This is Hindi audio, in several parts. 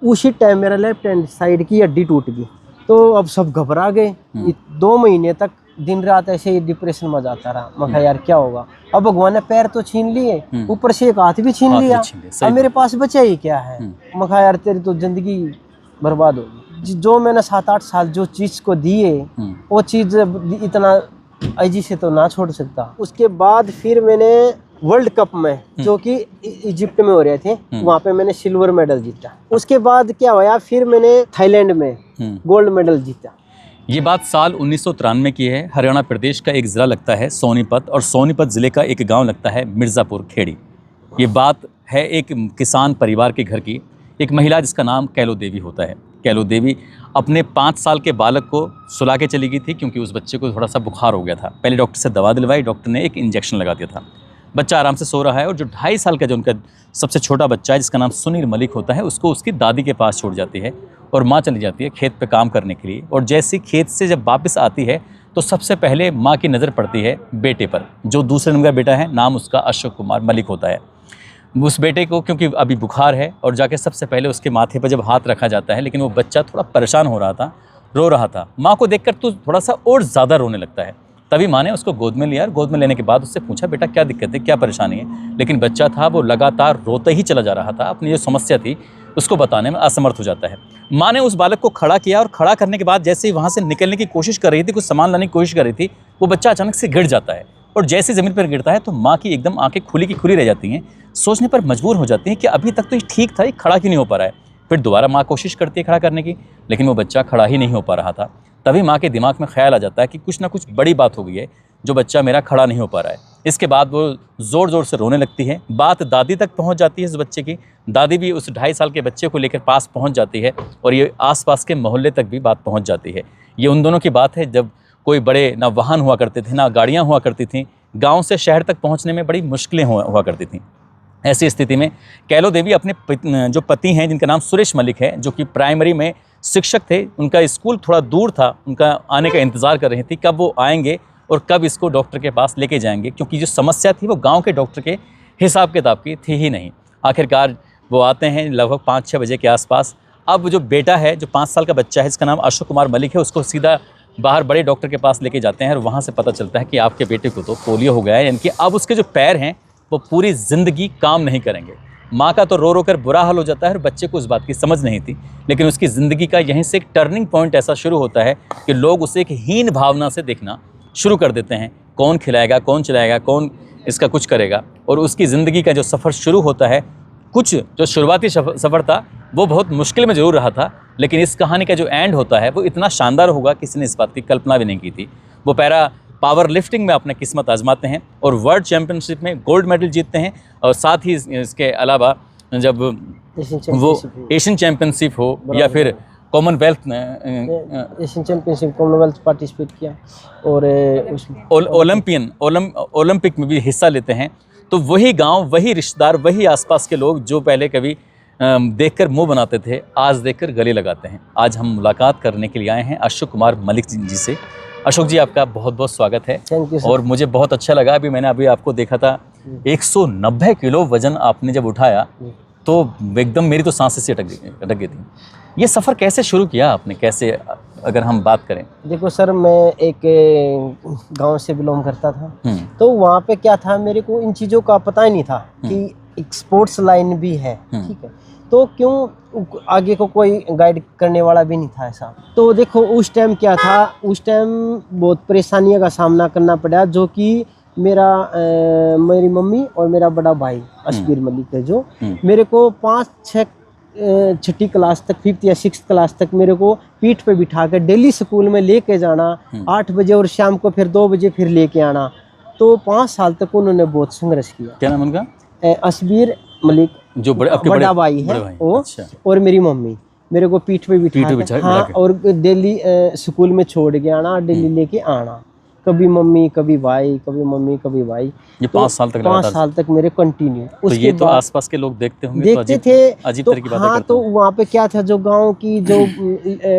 उसी टाइम मेरा लेफ्ट हैंड साइड की हड्डी टूट गई। तो अब सब घबरा गए। 2 महीने तक दिन रात ऐसे ही डिप्रेशन में जाता रहा। मैं कहा यार क्या होगा, अब भगवान ने पैर तो छीन लिए, ऊपर से एक हाथ भी छीन लिया, अब मेरे पास बचा ही क्या है। मैं कहा यार तेरी तो जिंदगी बर्बाद होगी। जो मैंने 7-8 साल जो चीज को दिए, वो चीज इतना अजी से तो ना छोड़ सकता। उसके बाद फिर मैंने वर्ल्ड कप में, जो कि इजिप्ट में हो रहे थे, वहां पे मैंने सिल्वर मेडल जीता। उसके बाद क्या हुआ, फिर मैंने थाईलैंड में गोल्ड मेडल जीता। ये बात साल 1993 की है। हरियाणा प्रदेश का एक ज़िला लगता है सोनीपत, और सोनीपत ज़िले का एक गांव लगता है मिर्ज़ापुर खेड़ी। ये बात है एक किसान परिवार के घर की। एक महिला जिसका नाम कैलो देवी होता है। कैलो देवी अपने 5 साल के बालक को सुला के चली गई थी, क्योंकि उस बच्चे को थोड़ा सा बुखार हो गया था। पहले डॉक्टर से दवा दिलवाई, डॉक्टर ने एक इंजेक्शन लगा दिया था। बच्चा आराम से सो रहा है, और जो 2.5 साल का जो उनका सबसे छोटा बच्चा है जिसका नाम सुनील मलिक होता है, उसको उसकी दादी के पास छोड़ जाती है और माँ चली जाती है खेत पे काम करने के लिए। और जैसे खेत से जब वापस आती है तो सबसे पहले माँ की नज़र पड़ती है बेटे पर, जो दूसरे नंबर का बेटा है, नाम उसका अशोक कुमार मलिक होता है। उस बेटे को क्योंकि अभी बुखार है, और जाके सबसे पहले उसके माथे पर जब हाथ रखा जाता है, लेकिन वो बच्चा थोड़ा परेशान हो रहा था, रो रहा था। माँ को देखकर तो थोड़ा सा और ज़्यादा रोने लगता है। तभी माँ ने उसको गोद में लिया, और गोद में लेने के बाद उससे पूछा बेटा क्या दिक्कत है, क्या परेशानी है। लेकिन बच्चा था वो लगातार रोते ही चला जा रहा था। अपनी जो समस्या थी उसको बताने में असमर्थ हो जाता है। माँ ने उस बालक को खड़ा किया, और खड़ा करने के बाद जैसे ही वहाँ से निकलने की कोशिश कर रही थी, कुछ सामान लाने की कोशिश कर रही थी, वो बच्चा अचानक से गिर जाता है। और जैसे ज़मीन पर गिरता है तो माँ की एकदम आंखें खुली की खुली रह जाती हैं। सोचने पर मजबूर हो जाती हैं कि अभी तक तो ये ठीक था, ये खड़ा क्यों नहीं हो पा रहा है। फिर दोबारा माँ कोशिश करती है खड़ा करने की, लेकिन वो बच्चा खड़ा ही नहीं हो पा रहा था। तभी माँ के दिमाग में ख्याल आ जाता है कि कुछ ना कुछ बड़ी बात हो गई है, जो बच्चा मेरा खड़ा नहीं हो पा रहा है। इसके बाद वो ज़ोर ज़ोर से रोने लगती है। बात दादी तक पहुंच जाती है इस बच्चे की। दादी भी उस 2.5 साल के बच्चे को लेकर पास पहुंच जाती है, और ये आसपास के मोहल्ले तक भी बात पहुंच जाती है। ये उन दोनों की बात है जब कोई बड़े ना वाहन हुआ करते थे, ना गाड़ियाँ हुआ करती थीं। गाँव से शहर तक पहुँचने में बड़ी मुश्किलें हुआ करती थीं। ऐसी स्थिति में कैलो देवी अपने जो पति हैं, जिनका नाम सुरेश मलिक है, जो कि प्राइमरी में शिक्षक थे, उनका स्कूल थोड़ा दूर था, उनका आने का इंतज़ार कर रही थी कब वो आएंगे और कब इसको डॉक्टर के पास लेके जाएंगे, क्योंकि जो समस्या थी वो गांव के डॉक्टर के हिसाब किताब की थी ही नहीं। आखिरकार वो आते हैं लगभग 5-6 बजे के आसपास। अब जो बेटा है, जो 5 साल का बच्चा है, जिसका नाम अशोक कुमार मलिक है, उसको सीधा बाहर बड़े डॉक्टर के पास लेके जाते हैं, और वहाँ से पता चलता है कि आपके बेटे को तो पोलियो हो गया है, यानी कि अब उसके जो पैर हैं वो पूरी ज़िंदगी काम नहीं करेंगे। माँ का तो रो रो कर बुरा हाल हो जाता है, और बच्चे को उस बात की समझ नहीं थी। लेकिन उसकी ज़िंदगी का यहीं से एक टर्निंग पॉइंट ऐसा शुरू होता है कि लोग उसे एक हीन भावना से देखना शुरू कर देते हैं। कौन खिलाएगा, कौन चलाएगा, कौन इसका कुछ करेगा। और उसकी ज़िंदगी का जो सफ़र शुरू होता है, कुछ जो शुरुआती सफ़र था वो बहुत मुश्किल में ज़रूर रहा था, लेकिन इस कहानी का जो एंड होता है वो इतना शानदार होगा, किसी ने इस बात की कल्पना भी नहीं की थी। वो पैरा पावर लिफ्टिंग में अपने किस्मत आजमाते हैं और वर्ल्ड चैम्पियनशिप में गोल्ड मेडल जीतते हैं। और साथ ही इसके अलावा जब वो एशियन चैम्पियनशिप हो या फिर Commonwealth Asian championship Commonwealth participate किया, और ओलंपिक में भी हिस्सा लेते हैं। तो वही गांव, वही रिश्तेदार, वही आसपास के लोग जो पहले कभी देखकर मुंह बनाते थे, आज देखकर गले लगाते हैं। आज हम मुलाकात करने के लिए आए हैं अशोक कुमार मलिक जी से। अशोक जी, आपका बहुत बहुत स्वागत है। और मुझे बहुत अच्छा लगा, मैंने आपको देखा था 190 किलो वजन आपने जब उठाया तो एकदम मेरी तो सांसें से अटक गई थी। ये सफ़र कैसे शुरू किया आपने, कैसे, अगर हम बात करें? देखो सर, मैं एक गांव से बिलोंग करता था, तो वहाँ पे क्या था, मेरे को इन चीज़ों का पता ही नहीं था कि एक स्पोर्ट्स लाइन भी है, ठीक है। तो क्यों आगे को कोई गाइड करने वाला भी नहीं था ऐसा। तो देखो उस टाइम क्या था, उस टाइम बहुत परेशानियों का सामना करना पड़ा, जो कि मेरी मम्मी और मेरा बड़ा भाई अशबीर मलिक है, जो मेरे को 5-6 छठी क्लास तक, 5th या 6th क्लास तक मेरे को पीठ पे बिठा कर डेली स्कूल में लेके जाना, 8 बजे, और शाम को फिर 2 बजे फिर लेके आना। तो 5 साल तक उन्होंने बहुत संघर्ष किया। क्या नाम उनका? अशबीर मलिक, जो बड़ा भाई है वो। अच्छा। और मेरी मम्मी मेरे को पीठ पे बिठा, हाँ, और डेली स्कूल में छोड़ के आना, डेली लेके आना, कभी मम्मी कभी भाई, कभी मम्मी कभी भाई। ये 5 साल तक, 5 साल तक मेरे कंटिन्यू। तो ये तो आसपास के लोग देखते होंगे, देखते थे, अजीब तरह की बातें करते। तो वहाँ पे क्या था, जो गांव की जो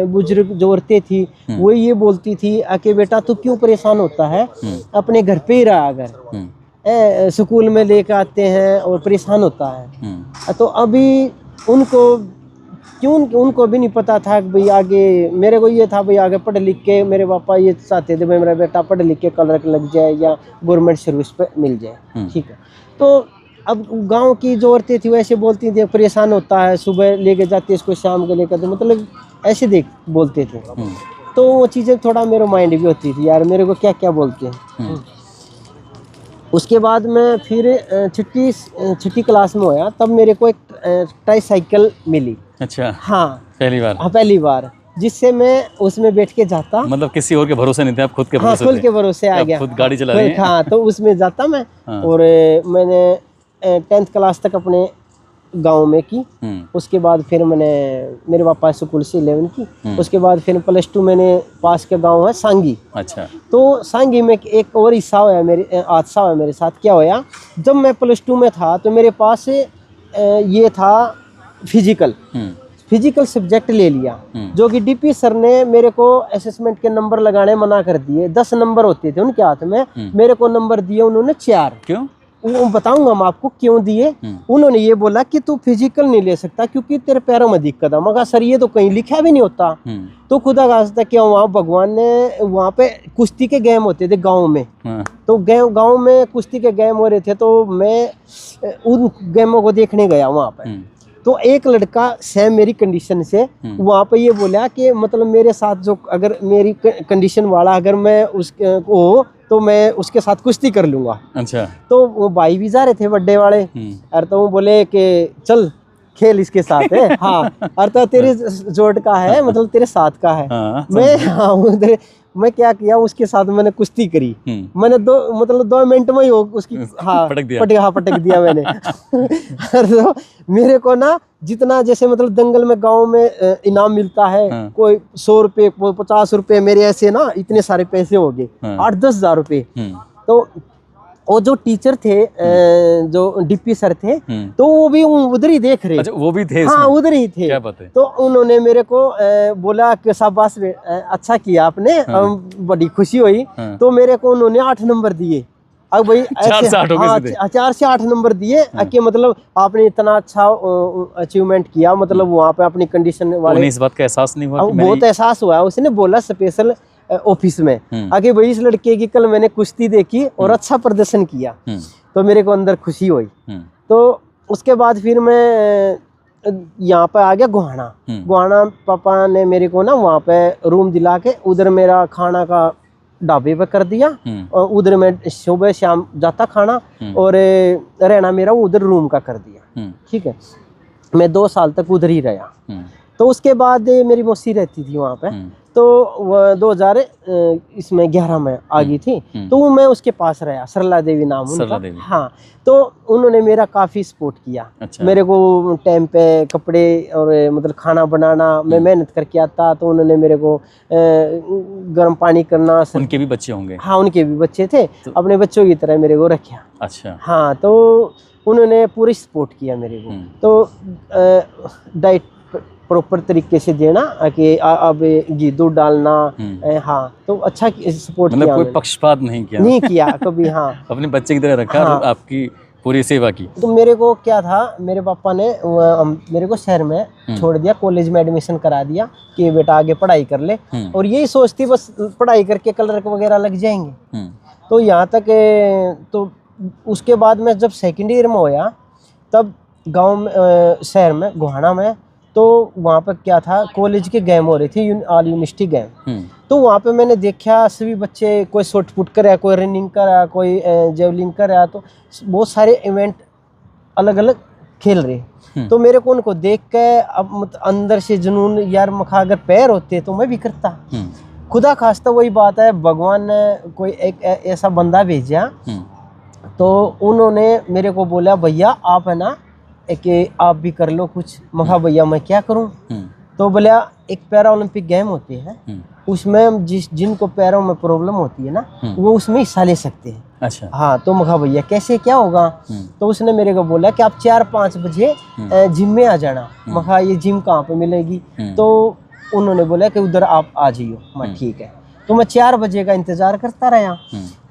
बुजुर्ग जो औरतें थी, वो ये बोलती थी कि बेटा तू क्यों परेशान होता है, अपने घर पे ही रहा, अगर स्कूल में लेकर आते हैं और परेशान होता है। तो अभी उनको क्यों उनको भी नहीं पता था कि भाई आगे, मेरे को ये था भाई आगे पढ़ लिख के, मेरे पापा ये चाहते थे भाई मेरा बेटा पढ़ लिख के क्लर्क लग जाए या गवर्नमेंट सर्विस पे मिल जाए, ठीक है। तो अब गांव की जो औरतें थी वैसे बोलती थी, परेशान होता है, सुबह लेके जाती है इसको, शाम को लेकर, तो मतलब ऐसे देख बोलते थे। तो वो चीज़ें थोड़ा मेरे माइंड भी होती थी यार, मेरे को क्या क्या बोलते हैं। उसके बाद मैं फिर छठी क्लास में होया, तब मेरे को एक ट्राईसाइकिल मिली। अच्छा, हाँ, पहली बार? हाँ, पहली बार, जिससे मैं उसमें बैठ के जाता। मतलब किसी और के भरोसे नहीं थे, आप खुद के हाँ, भरोसे खुद थे? के भरोसे आ आप गया, खुद गाड़ी चला रहे हैं? हाँ, तो उसमें जाता मैं। हाँ। और मैंने 10th क्लास तक अपने गांव में की। उसके बाद फिर मैंने, मेरे पापा स्कूल से 11 की, उसके बाद फिर +2 मैंने पास के गांव है सांगी। अच्छा। तो सांगी में एक और हिस्सा होया, मेरे हादसा हुआ मेरे साथ। क्या होया, जब मैं +2 में था तो मेरे पास ये था फिजिकल सब्जेक्ट ले लिया, जो कि डीपी सर ने मेरे को असेसमेंट के नंबर लगाने मना कर दिए। 10 नंबर होते थे उनके हाथ में, मेरे को नंबर दिए उन्होंने 4। क्यों? वो बताऊंगा मैं आपको क्यों दिए। उन्होंने ये बोला कि तू फिजिकल नहीं ले सकता क्योंकि तेरे पैरों में दिक्कत है। मगर सर ये तो कहीं लिखा भी नहीं होता। तो खुदा खास्ता क्या, वहाँ भगवान ने, वहाँ पे कुश्ती के गेम होते थे गांव में। तो गांव में कुश्ती के गेम हो रहे थे, तो मैं उन गेमों को देखने गया वहाँ पे। तो एक लड़का सेम मेरी कंडीशन से वहाँ पे ये बोला कि मतलब मेरे साथ जो, अगर मेरी कंडीशन वाला अगर मैं उसको हो तो मैं उसके साथ कुश्ती कर लूंगा। अच्छा। तो वो भाई भी जा रहे थे बड्डे वाले, और तो वो बोले कि चल खेल इसके साथ है। हाँ, और तो तेरे जोड़ का है, मतलब तेरे साथ का है। मैं मैं क्या किया, उसके साथ मैंने कुश्ती करी। मैंने 2 मिनट में ही उसकी पटक दिया मैंने। तो मेरे को ना जितना, जैसे मतलब दंगल में गांव में इनाम मिलता है, कोई 100 रुपए, 50 रुपए, मेरे ऐसे ना इतने सारे पैसे हो गए, 8-10 हजार रुपए। तो वो जो टीचर थे, जो डीपी सर थे, तो वो भी उधर ही देख रहे। अच्छा, वो भी थे? हाँ, उधर ही थे। क्या बात है। तो उन्होंने मेरे को बोला कि शाबाश, अच्छा किया आपने, बड़ी खुशी हुई। तो मेरे को उन्होंने 8 नंबर दिए। अब भाई 4 से 8 हो गए सीधे? 4 से 8 नंबर दिए कि मतलब आपने इतना अच्छा अचीवमेंट किया, मतलब वहाँ पे अपनी कंडीशन वाले। इस बात का एहसास नहीं हुआ? बहुत एहसास हुआ। उसने बोला स्पेशल ऑफिस में आगे, भाई इस लड़के की कल मैंने कुश्ती देखी और अच्छा प्रदर्शन किया, तो मेरे को अंदर खुशी हुई। तो उसके बाद फिर मैं यहाँ पे आ गया गोहाना। पापा ने मेरे को ना वहाँ पे रूम दिला के उधर मेरा खाना का ढाबे पे कर दिया, और उधर मैं सुबह शाम जाता खाना, और रहना मेरा उधर रूम का कर दिया। ठीक है, मैं 2 साल तक उधर ही रहा। तो उसके बाद मेरी मौसी रहती थी वहाँ पे, तो 2011 में आ गई थी। तो मैं उसके पास रहा, सरला देवी नाम उनका। हाँ, तो उन्होंने मेरा काफ़ी सपोर्ट किया। अच्छा। मेरे को टाइम पे कपड़े और मतलब खाना बनाना, मैं मेहनत करके आता, तो उन्होंने मेरे को गर्म पानी करना। उनके भी बच्चे होंगे? हाँ, उनके भी बच्चे थे, अपने बच्चों की तरह मेरे को रखा। अच्छा। हाँ, तो उन्होंने पूरी सपोर्ट किया मेरे को। तो डाइट प्रॉपर तरीके से देना कि अब घी दूध डालना। हाँ, तो अच्छा सपोर्ट किया। कोई पक्षपात नहीं किया कभी। हाँ, अपने बच्चे की तरह रखा। हाँ, और आपकी पूरी सेवा की। तो मेरे को क्या था, मेरे पापा ने मेरे को शहर में छोड़ दिया, कॉलेज में एडमिशन करा दिया कि बेटा आगे पढ़ाई कर ले, और यही सोचती बस पढ़ाई करके क्लर्क वगैरह लग जाएंगे। तो यहाँ तक, तो उसके बाद में जब 2nd ईयर में होया, तब गाँव में, शहर में गोहाना में, तो वहाँ पर क्या था, कॉलेज के गेम हो रहे थे, ऑल यूनिवर्सिटी गेम। तो वहाँ पे मैंने देखा सभी बच्चे, कोई शॉट पुट कर रहा, कोई रनिंग कर रहा, कोई जेवलिंग कर रहा, तो बहुत सारे इवेंट अलग अलग खेल रहे। तो मेरे को उनको देख के अब अंदर से जुनून, यार मखा अगर पैर होते तो मैं भी करता। खुदा खास्ता वही बात है, भगवान ने कोई एक ऐसा बंदा भेजा, तो उन्होंने मेरे को बोला भैया आप है ना कि आप भी कर लो कुछ। मखा भैया मैं क्या करूं? तो बोला एक पैरा ओलंपिक गेम होते हैं, उसमें जिनको पैरों में प्रॉब्लम होती है ना, वो उसमें हिस्सा ले सकते हैं। अच्छा। हाँ, तो मखा भैया कैसे क्या होगा? तो उसने मेरे को बोला कि आप 4-5 बजे जिम में आ जाना। मखा ये जिम कहाँ पे मिलेगी? तो उन्होंने बोला कि उधर आप आ जाइयो। मैं ठीक है। तो मैं 4 बजे का इंतजार करता रहा।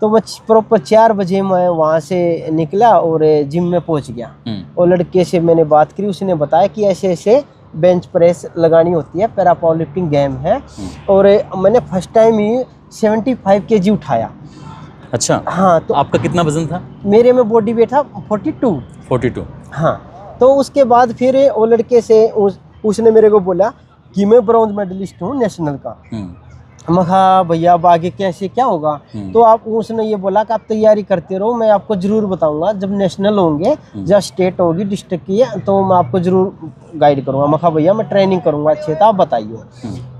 तो मैं प्रॉपर 4 बजे मैं वहाँ से निकला और जिम में पहुँच गया, और लड़के से मैंने बात करी, उसने बताया कि ऐसे ऐसे बेंच प्रेस लगानी होती है, पैरा पावर लिफ्टिंग गेम है। और मैंने फर्स्ट टाइम ही 75 kg उठाया। अच्छा, हाँ, तो आपका कितना वजन था? मेरे में बॉडी वेट था 42। हाँ, तो उसके बाद फिर वो लड़के से उसने मेरे को बोला कि मैं ब्रॉन्ज मेडलिस्ट हूँ नेशनल का। मैं कहा भैया अब आगे कैसे क्या होगा? तो आप उसने ये बोला कि आप तैयारी करते रहो, मैं आपको जरूर बताऊंगा जब नेशनल होंगे, जब स्टेट होगी डिस्ट्रिक्ट की है, तो मैं आपको जरूर गाइड करूंगा। मैं कहा भैया मैं ट्रेनिंग करूंगा अच्छे, तो आप बताइए।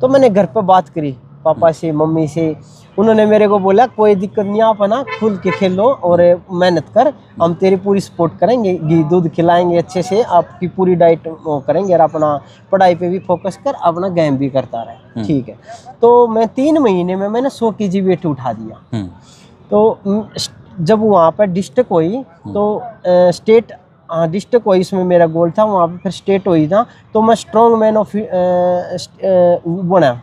तो मैंने घर पे बात करी पापा से, मम्मी से। उन्होंने मेरे को बोला कोई दिक्कत नहीं, आप है ना खुल के खेलो और मेहनत कर, हम तेरी पूरी सपोर्ट करेंगे, घी दूध खिलाएंगे अच्छे से, आपकी पूरी डाइट वो करेंगे, और अपना पढ़ाई पे भी फोकस कर, अपना गेम भी करता रहे। ठीक है। तो मैं 3 महीने में मैंने 100 kg वेट उठा दिया। तो जब वहाँ पर डिस्ट्रिक्ट हुई तो स्टेट डिस्ट्रिक्ट हुई, इसमें मेरा गोल था। वहाँ पर फिर स्टेट हुई था, तो मैं स्ट्रॉन्ग मैन ऑफ बना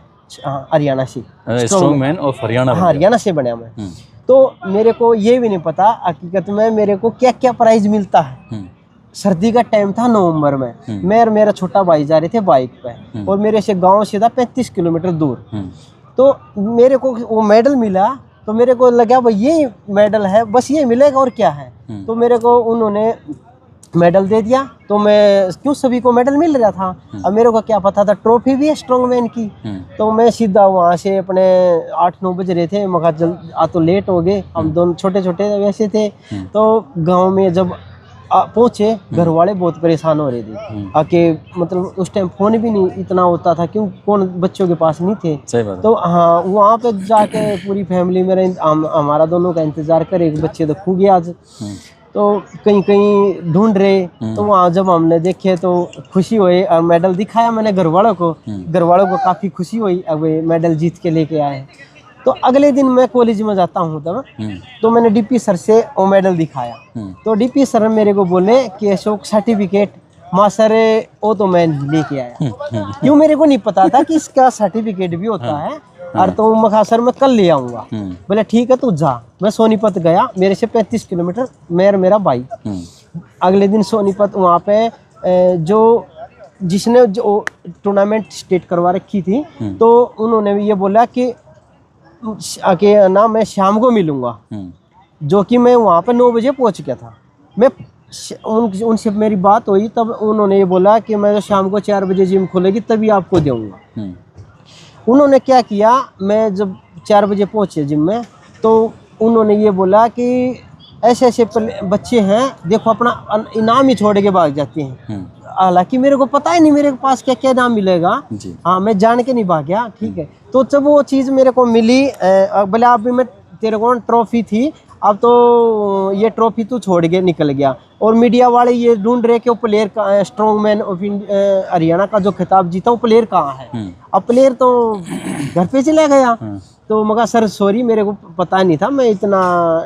हरियाणा से। Strong man of Haryana. हाँ, हरियाणा से बना मैं। तो मेरे को ये भी नहीं पता हकीकत में मेरे को क्या क्या प्राइज मिलता है। सर्दी का टाइम था, नवंबर में। मैं और मेरा छोटा भाई जा रहे थे बाइक पे, और मेरे से गांव से था 35 किलोमीटर दूर। तो मेरे को वो मेडल मिला, तो मेरे को लगा भाई ये मेडल है, बस ये मिलेगा और क्या है। तो मेरे को उन्होंने मेडल दे दिया। तो मैं क्यों, सभी को मेडल मिल रहा था, अब मेरे को क्या पता था ट्रॉफी भी है स्ट्रॉन्ग मैन की। तो मैं सीधा वहाँ से अपने 8-9 बज रहे थे, मगर जल्द आ तो लेट हो गए, हम दोनों छोटे छोटे वैसे थे। तो गांव में जब पहुँचे, घर वाले बहुत परेशान हो रहे थे आके, मतलब उस टाइम फोन भी नहीं इतना होता था, क्यों कौन बच्चों के पास नहीं थे। सही बात। तो हाँ, वहाँ पे जाके पूरी फैमिली मेरा हमारा दोनों का इंतजार करे, एक बच्चे तो खो गया आज। तो कहीं कहीं ढूंढ रहे, तो वहाँ जब हमने देखे तो खुशी हुई, और मेडल दिखाया मैंने घर वालों को। घर वालों को काफ़ी खुशी हुई, अब मेडल जीत के लेके आए। तो अगले दिन मैं कॉलेज में जाता हूँ तब, तो मैंने डीपी सर से वो मेडल दिखाया। तो डीपी सर मेरे को बोले कि अशोक सर्टिफिकेट। माँ सर वो तो मैं लेके आया, क्यों मेरे को नहीं पता था कि इसका सर्टिफिकेट भी होता है। और तो मैं सर मैं कल ले आऊँगा। बोले ठीक है तू जा। मैं सोनीपत गया, मेरे से 35 किलोमीटर, मैं और मेरा भाई। अगले दिन सोनीपत वहाँ पे जो जिसने जो टूर्नामेंट स्टेट करवा रखी थी, तो उन्होंने ये बोला कि आके ना मैं शाम को मिलूंगा, जो कि मैं वहाँ पे 9 बजे पहुँच गया था। मैं उनसे मेरी बात हुई, तब उन्होंने ये बोला कि मैं तो शाम को 4 बजे जिम खुलेगी तभी आपको दूंगा। उन्होंने क्या किया, मैं जब 4 बजे पहुँचे जिम में, तो उन्होंने ये बोला कि ऐसे ऐसे बच्चे हैं, देखो अपना इनाम ही छोड़ के भाग जाते हैं। हालांकि मेरे को पता ही नहीं मेरे पास क्या क्या इनाम मिलेगा। हाँ, मैं जान के नहीं भाग गया। ठीक है। तो जब वो चीज़ मेरे को मिली, बोले आप भी, मैं तेरे को ट्रॉफी थी, अब तो ये ट्रॉफी तू छोड़ के निकल गया। और मीडिया वाले ये ढूंढ रहे कि वो प्लेयर का, स्ट्रॉन्ग मैन ऑफ हरियाणा का जो खिताब जीता, वो प्लेयर कहाँ है। अब प्लेयर तो घर पे चला गया। तो मगर सर सॉरी, मेरे को पता नहीं था, मैं इतना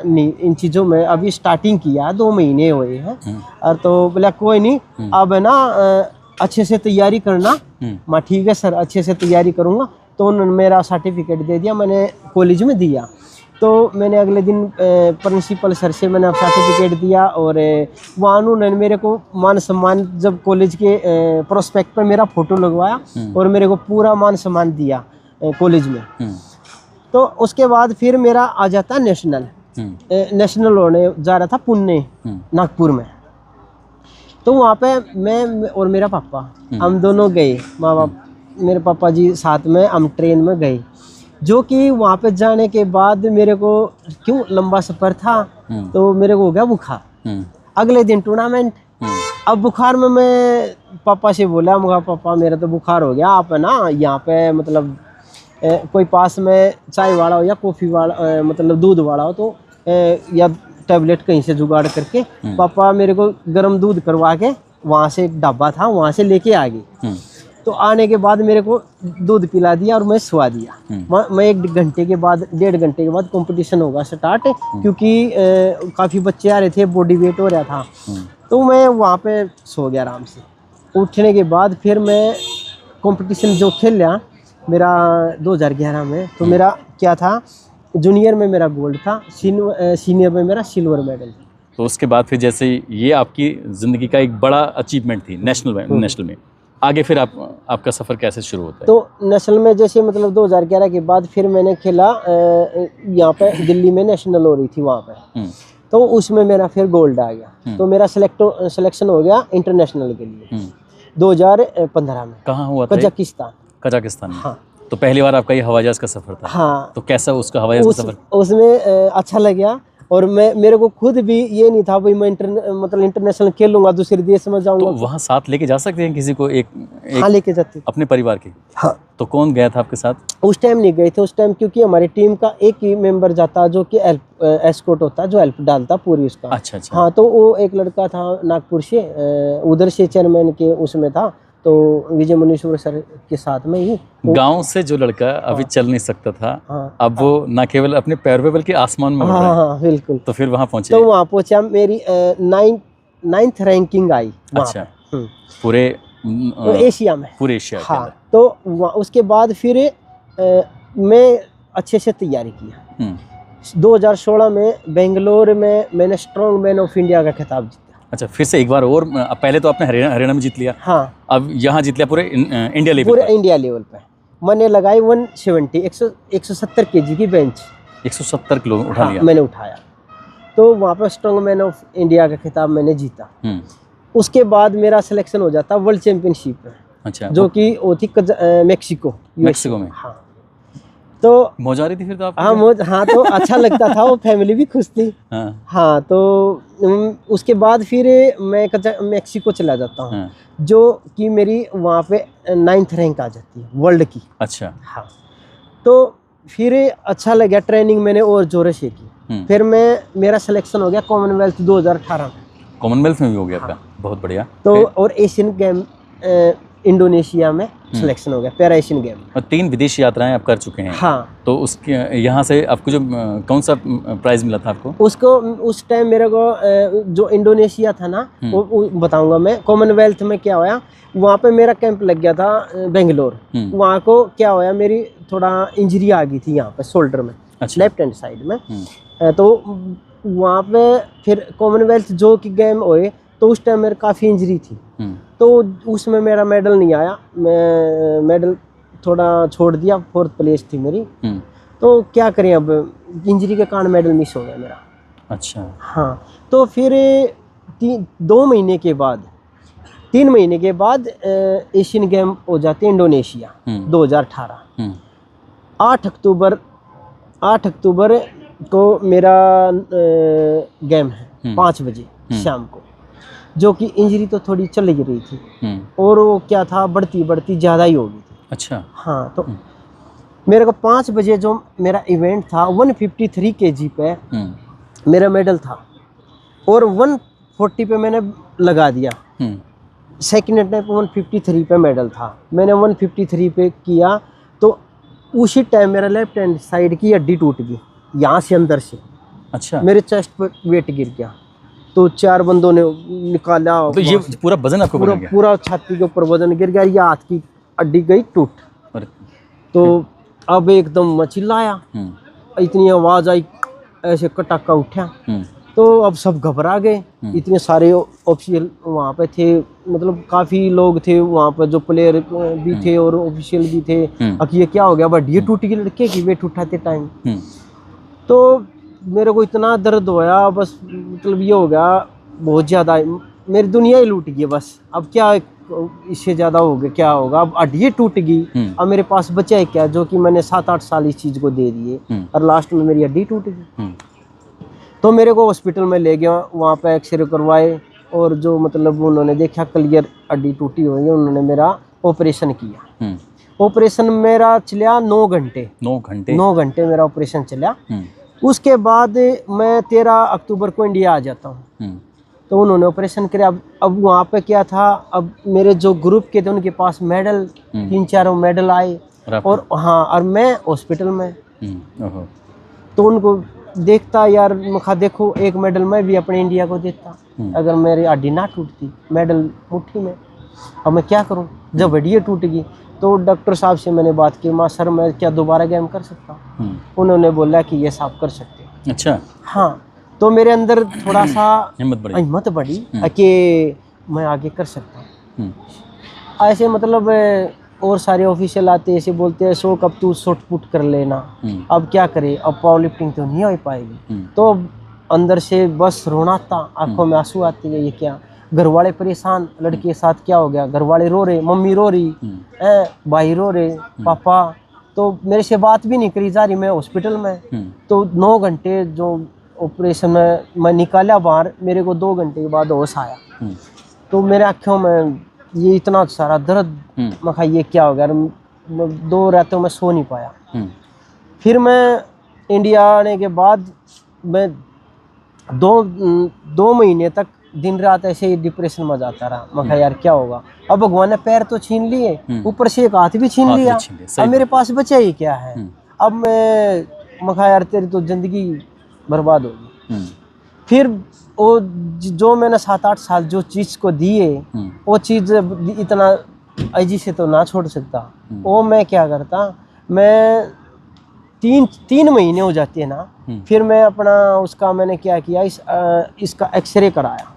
नहीं इन चीज़ों में, अभी स्टार्टिंग किया 2 महीने हुए हैं। और तो बोला कोई नहीं, अब है ना अच्छे से तैयारी करना। मैं ठीक है सर, अच्छे से तैयारी करूँगा। तो उन्होंने मेरा सर्टिफिकेट दे दिया, मैंने कॉलेज में दिया। तो मैंने अगले दिन प्रिंसिपल सर से मैंने सर्टिफिकेट दिया, और वहाँ उन्होंने मेरे को मान सम्मान, जब कॉलेज के प्रोस्पेक्ट पर मेरा फ़ोटो लगवाया, और मेरे को पूरा मान सम्मान दिया कॉलेज में। तो उसके बाद फिर मेरा आ जाता नेशनल। नेशनल होने जा रहा था पुणे, नागपुर में। तो वहाँ पे मैं और मेरा पापा, हम दोनों गए, माँ बाप, मेरे पापा जी साथ में, हम ट्रेन में गए। जो कि वहाँ पे जाने के बाद मेरे को, क्यों लंबा सफ़र था, तो मेरे को हो गया बुखार। अगले दिन टूर्नामेंट। अब बुखार में मैं पापा से बोला, मगर पापा मेरा तो बुखार हो गया, आप है ना यहाँ पे मतलब कोई पास में चाय वाला हो या कॉफ़ी वाला, मतलब दूध वाला हो, तो या टैबलेट कहीं से जुगाड़ करके पापा मेरे को गर्म दूध करवा के, वहाँ से एक ढाबा था, वहाँ से लेके आ गई। तो आने के बाद मेरे को दूध पिला दिया और मैं सुला दिया। मैं 1 घंटे के बाद, 1.5 घंटे के बाद कंपटीशन होगा स्टार्ट, क्योंकि काफ़ी बच्चे आ रहे थे, बॉडी वेट हो रहा था। तो मैं वहाँ पे सो गया आराम से। उठने के बाद फिर मैं कंपटीशन जो खेल लिया मेरा 2011 में, तो मेरा क्या था, जूनियर में मेरा गोल्ड था, सीनियर में मेरा सिल्वर मेडल। तो उसके बाद फिर जैसे ये आपकी ज़िंदगी का एक बड़ा अचीवमेंट थी नेशनल में। आगे फिर आपका सफ़र कैसे शुरू होता है? तो नेशनल में जैसे मतलब 2011 के बाद फिर मैंने खेला यहाँ पे दिल्ली में नेशनल हो रही थी वहाँ पे, तो उसमें मेरा फिर गोल्ड आ गया। तो मेरा सिलेक्शन हो गया इंटरनेशनल के लिए 2015 में। कहाँ हुआ था? कजाकिस्तान में। हाँ। तो पहली बार आपका ये हवाई जहाज़ का सफ़र था? हाँ। तो कैसा उसका हवाई जहाज़ का सफ़र? उसमें अच्छा लगा, और मेरे को खुद भी ये नहीं था भाई मैं मतलब इंटरनेशनल खेल लूंगा, दूसरे देश में जाऊंगा। तो वहाँ साथ लेके जा सकते हैं किसी को? एक हाँ, लेके जाते अपने परिवार के। हाँ। तो कौन गया था आपके साथ? उस टाइम नहीं गए थे, उस टाइम क्योंकि हमारी टीम का एक ही मेंबर जाता जो कि एस्कॉर्ट होता, जो हेल्प डालता पूरी उसका। अच्छा अच्छा। हाँ, तो वो एक लड़का था नागपुर से, उधर से चेयरमैन के उसमें था, तो विजय मुनीश्वर सर के साथ में ही। गांव से जो लड़का अभी चल नहीं सकता था, अब वो न केवल अपने पैर पे बल्कि आसमान में उड़ रहा है। हाँ, बिल्कुल। तो फिर वहाँ पहुँचे? तो वहाँ पहुँचा, मेरी 9th रैंकिंग आई। अच्छा। पूरे एशिया में? पूरे एशिया। हाँ। तो उसके बाद फिर मैं अच्छे से तैयारी किया। 2016 में बेंगलोर में मैंने स्ट्रॉन्ग मैन ऑफ इंडिया का खिताब जीता। अच्छा, फिर से एक बार और? पहले तो आपने हरियाणा में जीत लिया। हाँ। अब यहाँ जीत लिया पूरे इंडिया लेवल? पूरे इंडिया लेवल पे मैंने लगाई 170 kg की बेंच। 170 किलो उठा लिया? मैंने उठाया। तो वहाँ पे स्ट्रॉन्ग मैन ऑफ इंडिया का खिताब मैंने जीता। उसके बाद मेरा सिलेक्शन हो जाता वर्ल्ड चैंपियनशिप में। अच्छा। जो कि वो थी मेक्सिको में। हाँ। तो मौज आ रही थी फिर तो आपको? हाँ, मौज। हाँ, तो अच्छा लगता था, वो फैमिली भी खुश थी। हाँ, तो उसके बाद फिर मैं मेक्सिको चला जाता हूँ, जो कि मेरी वहाँ पे 9th रैंक आ जाती है वर्ल्ड की। अच्छा। हाँ। तो फिर अच्छा लगा, ट्रेनिंग मैंने और जोरों से की। फिर मेरा सिलेक्शन हो गया कॉमनवेल्थ 2018 में। कॉमनवेल्थ में भी हो गया आपका? बहुत बढ़िया। तो और एशियन गेम इंडोनेशिया में सिलेक्शन हो गया, पैरा एशियन गेम। और 3 विदेश यात्राएं आप कर चुके हैं। हाँ। तो उसके यहाँ से आपको जो कौन सा प्राइज मिला था आपको? उसको उस टाइम मेरे को जो इंडोनेशिया था ना, वो बताऊंगा मैं। कॉमनवेल्थ में क्या होया, वहाँ पे मेरा कैंप लग गया था बेंगलोर। वहाँ को क्या होया, मेरी थोड़ा इंजरी आ गई थी यहाँ पे शोल्डर में। अच्छा। लेफ्ट हैंड साइड में। तो वहाँ पे फिर कॉमनवेल्थ जो कि गेम हुए, तो उस टाइम मेरे काफ़ी इंजरी थी, तो उसमें मेरा मेडल नहीं आया। मैं मेडल थोड़ा छोड़ दिया, 4th प्लेस थी मेरी। तो क्या करें, अब इंजरी के कारण मेडल मिस हो गया मेरा। अच्छा। हाँ। तो फिर 3 महीने के बाद एशियन गेम हो जाते हैं इंडोनेशिया 2018। 8 अक्टूबर को मेरा गेम है 5 बजे शाम को, जो कि इंजरी तो थोड़ी चल ही रही थी, और वो क्या था, बढ़ती ज़्यादा ही हो गई थी। अच्छा। हाँ। तो मेरे को 5 बजे जो मेरा इवेंट था 153 kg पे मेरा मेडल था, और 140 पे मैंने लगा दिया। सेकेंड अटेम्प्ट 153 पे मेडल था, मैंने 153 पे किया, तो उसी टाइम मेरा लेफ्ट हैंड साइड की हड्डी टूट गई यहाँ से अंदर से। अच्छा। मेरे चेस्ट पर वेट गिर गया, तो 4 बंदों ने निकाला। तो ये पूरा वजन आपको पूरा छाती के ऊपर वजन गिर गया, ये हाथ की हड्डी गई टूट। तो अब एकदम मैं चिल्लाया, इतनी आवाज आई, ऐसे कटाका उठा। तो अब सब घबरा गए, इतने सारे ऑफिशियल वहाँ पे थे, मतलब काफ़ी लोग थे वहाँ पे, जो प्लेयर भी थे और ऑफिशियल भी थे। अब ये क्या हो गया, हड्डी टूट गई लड़के की वेट उठाते टाइम। तो मेरे को इतना दर्द होया, बस मतलब ये हो गया बहुत ज़्यादा, मेरी दुनिया ही लूट गई बस। अब क्या इससे ज़्यादा हो गया, क्या होगा, अब हड्डी टूट गई, अब मेरे पास बचा है क्या, जो कि मैंने 7-8 साल इस चीज़ को दे दिए, और लास्ट में मेरी हड्डी टूट गई। तो मेरे को हॉस्पिटल में ले गया, वहाँ पे एक्सरे करवाए, और जो मतलब उन्होंने देखा क्लियर हड्डी टूटी हुई है, उन्होंने मेरा ऑपरेशन किया। ऑपरेशन मेरा चला 9 घंटे। 9 घंटे मेरा ऑपरेशन चला। उसके बाद मैं 13 अक्टूबर को इंडिया आ जाता हूँ। तो उन्होंने ऑपरेशन किया। अब वहाँ पे क्या था, अब मेरे जो ग्रुप के थे उनके पास मेडल 3-4 मेडल आए, और हाँ, और मैं हॉस्पिटल में। तो उनको देखता, यार मखा देखो, एक मेडल मैं भी अपने इंडिया को देता अगर मेरी हड्डी ना टूटती, मेडल मुट्ठी में। अब मैं क्या करूँ जब हड्डी टूट गई। तो डॉक्टर साहब से मैंने बात की, माँ सर मैं क्या दोबारा गेम कर सकता हूँ? उन्होंने बोला कि ये आप कर सकते हैं। अच्छा। हाँ। तो मेरे अंदर थोड़ा सा हिम्मत बढ़ी कि मैं आगे कर सकता हूँ। ऐसे मतलब और सारे ऑफिशियल आते हैं, ऐसे बोलते हैं सो कब तू शॉर्ट पुट कर लेना। अब क्या करे, अब पावर लिफ्टिंग तो नहीं हो पाएगी। तो अंदर से बस रोना था, आंखों में आंसू आते हैं, ये क्या। घर वाले परेशान, लड़के के साथ क्या हो गया, घर वाले रो रहे, मम्मी रो रही, भाई रो रहे, पापा। तो मेरे से बात भी नहीं करी जा रही, मैं हॉस्पिटल में। तो 9 घंटे जो ऑपरेशन में मैं निकाला बाहर, मेरे को 2 घंटे के बाद होश आया। तो मेरे आँखों में ये इतना सारा दर्द, मैं कहा ये क्या हो गया। 2 रातों में सो नहीं पाया। फिर मैं इंडिया आने के बाद मैं 2 महीने तक दिन रात ऐसे ही डिप्रेशन में जाता रहा। मैं कहा यार क्या होगा, अब भगवान ने पैर तो छीन लिए, ऊपर से एक हाथ भी छीन लिया, अब मेरे पास बचा ही क्या है। अब मैं कहा यार तेरी तो जिंदगी बर्बाद होगी। फिर वो जो मैंने 7-8 साल जो चीज़ को दिए, वो चीज़ इतना अजी से तो ना छोड़ सकता। वो मैं क्या करता, मैं 3 महीने हो जाते हैं ना, फिर मैं अपना उसका मैंने क्या किया, इसका एक्सरे कराया।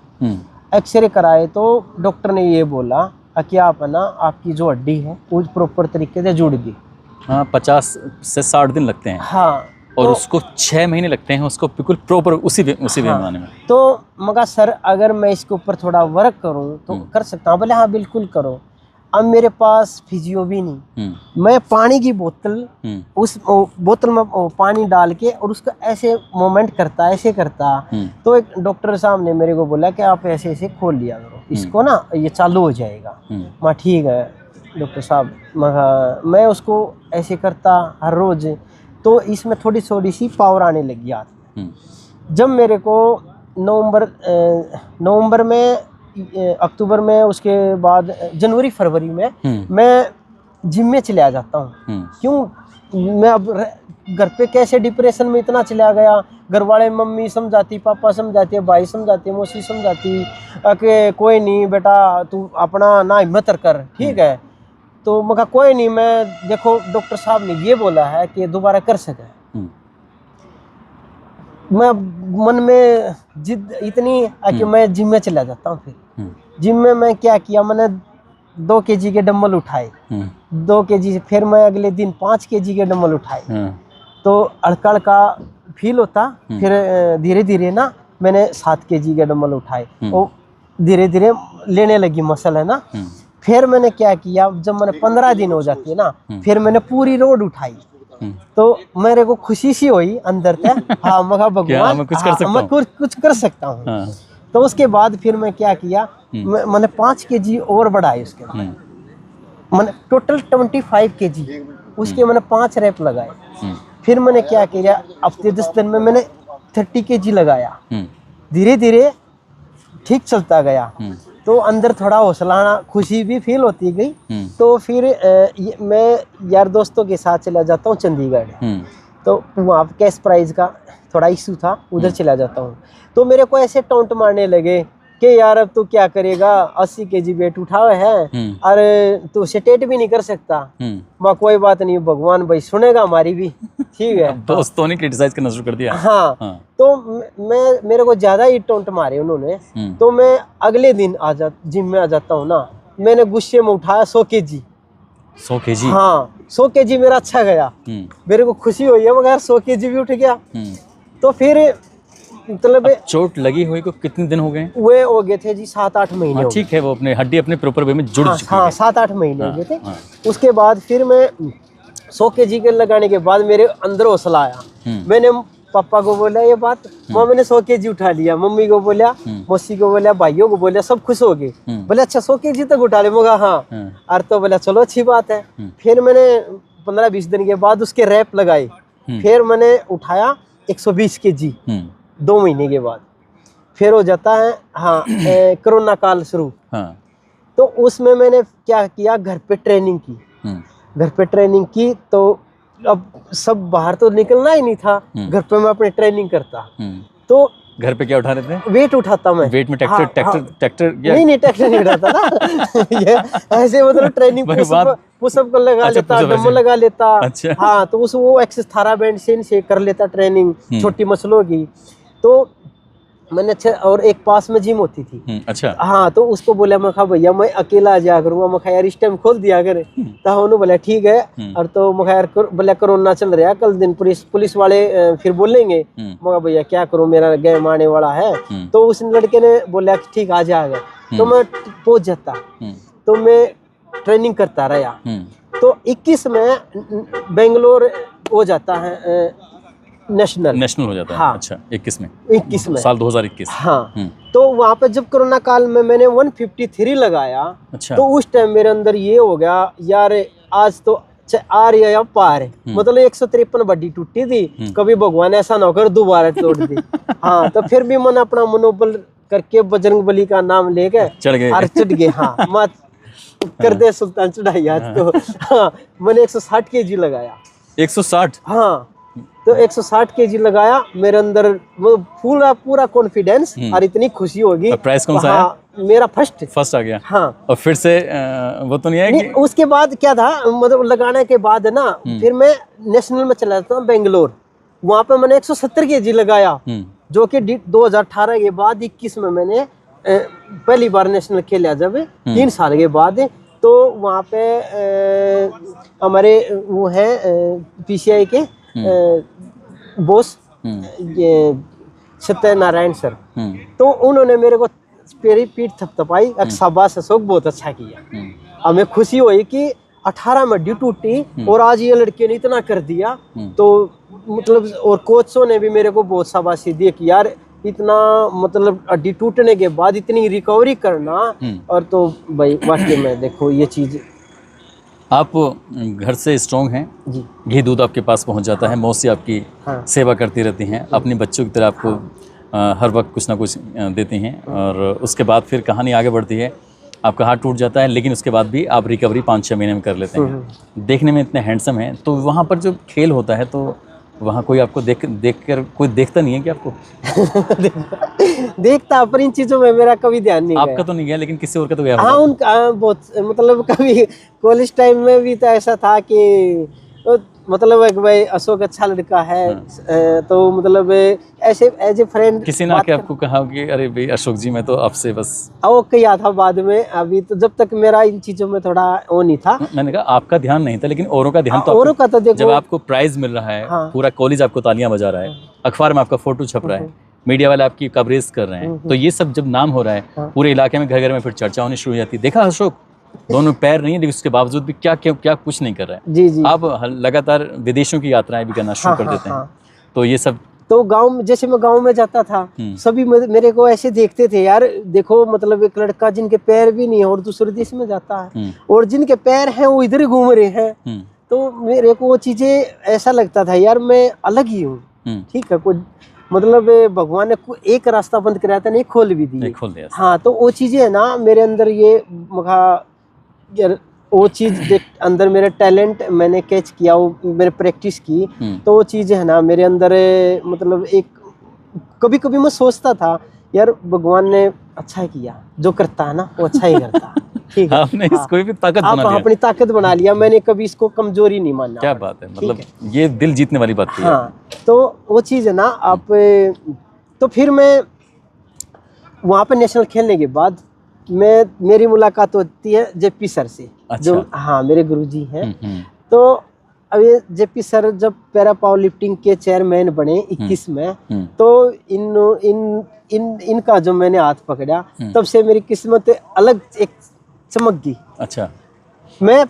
एक्सरे कराए तो डॉक्टर ने ये बोला कि आप है ना, आपकी जो हड्डी है वो प्रॉपर तरीके से जुड़ गई। हाँ, 50 से 60 दिन लगते हैं। हाँ, और तो उसको 6 महीने लगते हैं उसको बिल्कुल प्रॉपर उसी वे बनाने में। तो मगर सर अगर मैं इसके ऊपर थोड़ा वर्क करूं तो कर सकता हूँ। बोले हाँ बिल्कुल करो। अब मेरे पास फिजियो भी नहीं, मैं पानी की बोतल, उस बोतल में पानी डाल के और उसका ऐसे मोमेंट करता, ऐसे करता। तो एक डॉक्टर साहब ने मेरे को बोला कि आप ऐसे ऐसे खोल लिया करो इसको ना, ये चालू हो जाएगा। मैं ठीक है डॉक्टर साहब। मैं उसको ऐसे करता हर रोज, तो इसमें थोड़ी थोड़ी सी पावर आने लगी हाथ में। जब मेरे को नवंबर में, अक्टूबर में, उसके बाद जनवरी फरवरी में मैं जिम में चला जाता हूँ। क्यों, मैं अब घर पे कैसे डिप्रेशन में इतना चला गया। घर वाले, मम्मी समझाती, पापा समझाते, भाई समझाते, मौसी समझाती कि कोई नहीं बेटा तू अपना ना हिम्मत कर, ठीक है। तो मैं कहा कोई नहीं, मैं देखो डॉक्टर साहब ने ये बोला है कि दोबारा कर सके। मैं मन में जिद इतनी है कि मैं जिम में चला जाता हूँ। फिर जिम में मैं क्या किया, मैंने 2 kg के डंबल उठाए, 2 kg से फिर मैं अगले दिन 5 kg के डंबल उठाए। तो हल्का हल्का फील होता, फिर धीरे धीरे ना मैंने 7 kg के डंबल उठाए, वो धीरे धीरे लेने लगी मसल है ना। फिर मैंने क्या किया, जब मैंने 15 दिन हो जाती है ना, फिर मैंने पूरी रोड उठाई। तो मेरे को खुशी सी हुई अंदर से, हाँ मगा भगवान मैं कुछ कर सकता हूँ। तो उसके बाद फिर मैं क्या किया, मैंने 5 kg और बढ़ाए। उसके बाद मैंने टोटल 25 kg, उसके मैंने 5 रैप लगाए। फिर मैंने क्या किया, हफ्ते 10 दिन में मैंने 30 kg लगाया। धीरे धीरे ठीक चलता गया। तो अंदर थोड़ा हौसला, खुशी भी फील होती गई। तो फिर मैं यार दोस्तों के साथ चला जाता हूँ चंडीगढ़। तो वहाँ कैश प्राइज का थोड़ा इशू था, उधर चला जाता हूँ। तो मेरे को ऐसे टोंट मारने लगे कि यार अब तू क्या करेगा, 80 kg वेट उठाए है, अरे तू स्टेट भी नहीं कर सकता। माँ कोई बात नहीं, भगवान भाई सुनेगा हमारी भी, ठीक है। दोस्तों ने क्रिटिसाइज करना शुरू कर दिया। हाँ। तो मेरे को ज्यादा ही टोंट मारे उन्होंने। तो मैं अगले दिन जिम में आ जाता हूँ ना। मैंने गुस्से में उठाया 100 kg। 100 kg? हाँ, 100 kg मेरा अच्छा गया। मेरे को खुशी हुई है, मगर 100 kg भी उठ गया। तो फिर मतलब चोट लगी हुई को कितने दिन हो गए? वे हो गए थे जी 7-8 महीने। ठीक है, वो अपने हड्डी अपने प्रॉपर वे में जुड़ चुकी है। हाँ, 7-8 महीने हो गए थे। उसके बाद फिर मैं 100 kg के लगाने के बाद मेरे अंदर हौसला आया। मैंने पापा को बोला ये बात, मैंने 100 kg उठा लिया। मम्मी को बोला, मौसी को बोला, भाइयों को बोला, सब खुश हो गए। बोले अच्छा 100 kg तक उठा ले। मगा हाँ। और तो बोला चलो अच्छी बात है। फिर मैंने 15-20 दिन के बाद उसके रैप लगाए। फिर मैंने उठाया 120 kg 2 महीने के बाद। फिर हो जाता है हाँ कोरोना काल शुरू। तो उसमें मैंने क्या किया, घर पे ट्रेनिंग की। घर पे ट्रेनिंग की तो अब सब बाहर तो निकलना ही नहीं था, घर पे मैं अपनी ट्रेनिंग करता। तो घर पे क्या उठा रहे थे? वेट उठाता मैं। वेट में ट्रैक्टर नहीं ट्रैक्टर नहीं उठाता था। ये ऐसे मतलब ट्रेनिंग पुशअप को लगा लेता, डंबल लगा लेता। अच्छा। हाँ, तो वो एक्सरसाइज थारा बैंड से कर लेता ट्रेनिंग छोटी मसलों की। तो मैंने और एक पास में जिम होती थी। अच्छा। हाँ, तो उसको बोला, मैं कहा भैया मैं अकेला आ जाया करूंगा, मैं कहा यार इस टाइम खोल दिया करे। तो उन्होंने बोला ठीक है। और तो मैं यार बोला कोरोना चल रहा है, कल दिन पुलिस वाले फिर बोलेंगे। मैं भैया क्या करूं, मेरा गेम आने वाला है। तो उस लड़के ने बोला कि ठीक आ जाएगा। तो मैं पहुंच जाता, तो मैं ट्रेनिंग करता रहा। तो 21 में बेंगलोर हो जाता है नेशनल हो जाता है। हाँ। अच्छा, 21 में साल 2021। हाँ। तो वहाँ पे जब कोरोना काल में मैंने 153 लगाया। अच्छा। तो उस टाइम मेरे अंदर ये हो गया यार आज तो आ रही है या पार है, मतलब 153 बड्डी टूटी थी, कभी भगवान ऐसा ना होकर दोबारा तोड़ दी। हाँ, तो फिर भी मैंने अपना मनोबल करके बजरंग बली का नाम लेके चढ़ गए। हाँ, मत कर दे सुल्तान चढ़ाई आज तो। हाँ, मैंने 160 kg लगाया। 160? हाँ, तो 160 kg लगाया। मेरे अंदर वो पूरा कॉन्फिडेंस और इतनी खुशी होगी। प्राइस कौन सा है? मेरा फर्स्ट आ गया। हाँ। और फिर से वो तो नहीं है कि... उसके बाद क्या था, मतलब लगाने के बाद ना फिर मैं नेशनल में चला जाता हूँ बेंगलोर। वहाँ पे मैंने 170 kg लगाया, जो कि 2018 के बाद 21 में मैंने पहली बार नेशनल खेला जब 3 साल के बाद। तो वहाँ पे हमारे वो है PCI के बॉस ये सत्यनारायण सर। तो उन्होंने मेरे को मेरी पीठ थपथपाई, शाबाश अशोक बहुत अच्छा किया। हमें खुशी हुई कि 18 में हड्डी टूटी और आज ये लड़के ने इतना कर दिया। तो मतलब और कोचों ने भी मेरे को बहुत शाबाशी दी कि यार इतना मतलब हड्डी टूटने के बाद इतनी रिकवरी करना। और तो भाई वाकई में देखो ये चीज, आप घर से स्ट्रॉन्ग हैं जी। घी दूध आपके पास पहुंच जाता है, मौसी आपकी सेवा करती रहती हैं, अपने बच्चों की तरह आपको हर वक्त कुछ ना कुछ देती हैं। और उसके बाद फिर कहानी आगे बढ़ती है, आपका हाथ टूट जाता है, लेकिन उसके बाद भी आप रिकवरी 5-6 महीने में कर लेते हैं। देखने में इतने हैंडसम हैं, तो वहाँ पर जो खेल होता है तो वहाँ कोई आपको देख कर कोई देखता नहीं है कि आपको? देखता, पर इन चीजों में मेरा कभी ध्यान नहीं आपका तो नहीं गया, लेकिन किसी और का तो गया। हाँ, उनका बहुत, मतलब कभी कॉलेज टाइम में भी तो ऐसा था कि मतलब एक भाई अशोक अच्छा लड़का है। तो मतलब ऐसे एज ए फ्रेंड किसी ने आके आपको कहा कि अरे भाई अशोक जी मैं तो आपसे बस वो किया था बाद में। अभी तो जब तक मेरा इन चीजों में थोड़ा वो नहीं था, मैंने कहा आपका ध्यान नहीं था, लेकिन औरों का ध्यान तो औरों का तो देखो, जब आपको प्राइज मिल रहा है, पूरा कॉलेज आपको तालियां बजा रहा है, अखबार में आपका फोटो छप रहा है, मीडिया वाले आपकी कवरेज कर रहे हैं, तो ये सब जब नाम हो रहा है पूरे इलाके में, घर घर में फिर चर्चा होनी शुरू हो जाती है। देखा अशोक दोनों पैर नहीं है, लेकिन उसके बावजूद भी क्या कुछ नहीं कर रहा है। जी। आप लगातार विदेशों की यात्राएं भी करना शुरू कर देते हैं। तो ये सब तो गांव में, जैसे मैं गांव में जाता था, सभी मेरे को ऐसे देखते थे, यार देखो मतलब एक लड़का जिनके पैर भी नहीं है और दूसरे देश में जाता है, और जिनके पैर हैं वो इधर ही घूम रहे हैं। तो मेरे को वो चीजें ऐसा लगता था यार मैं अलग ही हूँ। ठीक है, कोई मतलब भगवान ने एक रास्ता बंद कराया था, नहीं खोल भी दिया। हाँ, तो वो चीजें है ना मेरे अंदर, ये वो चीज अंदर मेरे टैलेंट मैंने कैच किया, वो मैंने प्रैक्टिस की। तो वो चीज है ना मेरे अंदर, मतलब एक कभी कभी मैं सोचता था यार भगवान ने अच्छा किया, जो करता है ना वो अच्छा ही करता। ठीक है, आपने इसको भी ताकत बना लिया। अपनी ताकत बना लिया, मैंने कभी इसको कमजोरी नहीं माना। क्या बात है, मतलब ये दिल जीतने वाली बात है। हाँ, तो वो चीज है ना आप। तो फिर मैं वहाँ पे नेशनल खेलने के बाद मेरी मुलाकात होती है JP सर से। अच्छा। जो हाँ मेरे गुरुजी हैं। तो अब ये JP सर जब पैरा पावर लिफ्टिंग के चेयरमैन बने 21 में, तो इनका जो मैंने हाथ पकड़ा, तब से मेरी किस्मत अलग एक चमक गई। अच्छा। मैं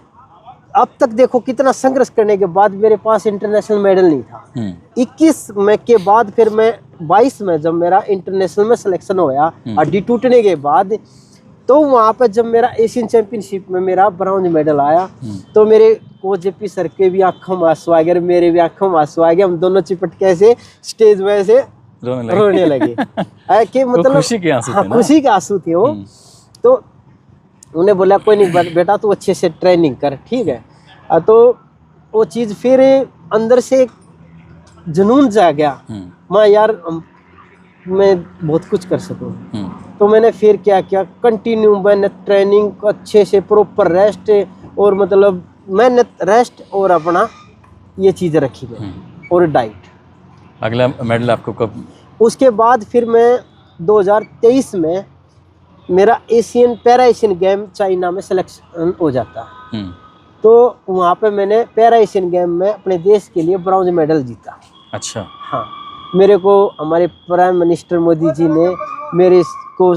अब तक देखो कितना संघर्ष करने के बाद मेरे पास इंटरनेशनल मेडल नहीं था। 21 में के बाद फिर मैं 22 में जब मेरा इंटरनेशनल में सिलेक्शन होया, हड्डी टूटने के बाद, तो वहाँ पे जब मेरा एशियन चैंपियनशिप में मेरा ब्रॉन्ज मेडल आया, तो मेरे कोच JP सर के भी आंखों में आंसू आ गए, मेरे भी आंखों में आंसू आ गए। हम दोनों चिपट के ऐसे स्टेज में ऐसे रोने लगे। कि मतलब खुशी के आंसू थे। हाँ, खुशी के आंसू थे वो। तो उन्हें बोला कोई नहीं बेटा तू अच्छे से ट्रेनिंग कर, ठीक है। तो वो चीज़ फिर अंदर से जुनून जा गया, मैं यार मैं बहुत कुछ कर सकूँ। तो मैंने फिर क्या किया, कंटिन्यू मैंने ट्रेनिंग अच्छे से, प्रॉपर रेस्ट, और मतलब मैंने रेस्ट और अपना ये चीज़ें रखी मैंने, और डाइट। अगला मेडल आपको कब? उसके बाद फिर मैं 2023 में मेरा पैरा एशियन गेम चाइना में सिलेक्शन हो जाता है। तो वहाँ पे मैंने पैरा एशियन गेम में अपने देश के लिए ब्रॉन्ज मेडल जीता। अच्छा। हाँ, मेरे को हमारे प्राइम मिनिस्टर मोदी जी ने मेरे को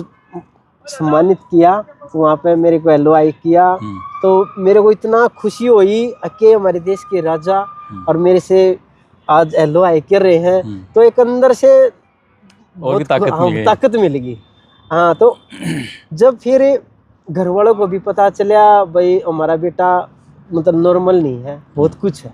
सम्मानित किया, वहाँ पे मेरे को LOI किया। तो मेरे को इतना खुशी हुई कि हमारे देश के राजा और मेरे से आज LOI कर रहे हैं, तो एक अंदर से और भी ताकत मिल गई। हाँ, तो जब फिर घर वालों को भी पता चला भाई हमारा बेटा मतलब नॉर्मल नहीं है, बहुत कुछ है,